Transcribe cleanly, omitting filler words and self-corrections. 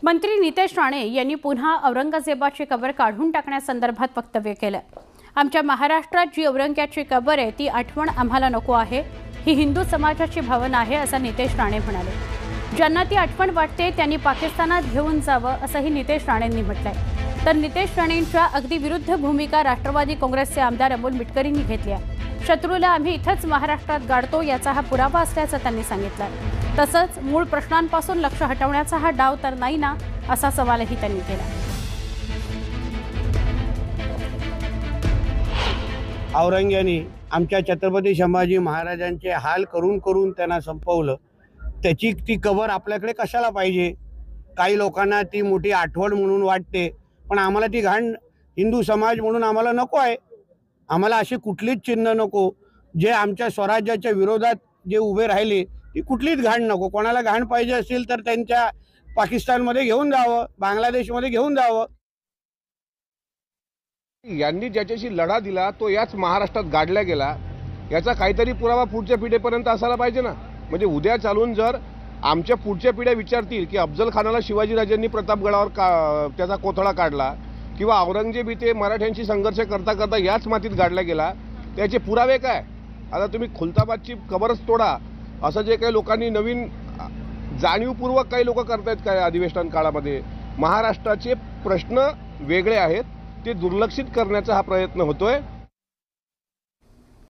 मंत्री नितेश राणे यांनी पुन्हा औरंगजेबाची कबर काढून टाकण्यासंदर्भात वक्तव्य केलं। आमच्या महाराष्ट्रात जी औरंग्याची कबर आहे ती आठवण आम्हाला नको आहे, ही हिंदू समाजाची भावना आहे असं नितेश राणे म्हणाले। ज्यांना ती आठवण वाटते त्यांनी पाकिस्तानात घेऊन जावं असंही नितेश राणेंनी म्हटलंय। तर नितेश राणेंच्या अगदी विरुद्ध भूमिका राष्ट्रवादी काँग्रेसचे आमदार अमोल मिटकरींनी घेतली आहे। शत्रूला आम्ही इथंच महाराष्ट्रात गाडतो याचा हा पुरावा असल्याचं त्यांनी सांगितलं। तसंच मूळ प्रश्नांपासून लक्ष हटवण्याचा हा डाव तर नाही ना, असा सवालही त्यांनी केला। औरंग्याने आमच्या छत्रपती संभाजी महाराजांचे हाल करून करून त्यांना संपवलं, त्याची ती कबर आपल्याकडे कशाला पाहिजे? काही लोकांना ती मोठी आठवण म्हणून वाटते, पण आम्हाला ती घाण हिंदू समाज म्हणून आम्हाला नको आहे। आम्हाला अशी कुठलीच चिन्ह नको जे आमच्या स्वराज्याच्या विरोधात जे उभे राहिले, ती कुठलीच घाण नको। कोणाला घाण पाहिजे असेल तर त्यांच्या पाकिस्तानमध्ये घेऊन जावं, बांगलादेशमध्ये घेऊन जावं। यांनी ज्याच्याशी लढा दिला तो याच महाराष्ट्रात गाडला गेला, याचा काहीतरी पुरावा पुढच्या पिढीपर्यंत असायला पाहिजे ना। म्हणजे उद्या चालून जर आमच्या पुढच्या पिढ्या विचारतील की अफजल खानाला शिवाजीराजांनी प्रतापगडावर त्याचा कोथळा काढला किंवा औरंगजेब इथे मराठ्यांशी संघर्ष करता करता याच मातीत गाडला गेला, त्याचे पुरावे काय? आता तुम्ही खुलताबादची कबरच तोडा असं जे काही लोकांनी नवीन जाणीवपूर्वक काही लोक करतायत काय अधिवेशन काळामध्ये, महाराष्ट्राचे प्रश्न वेगळे आहेत ते दुर्लक्षित करण्याचा हा प्रयत्न होतोय।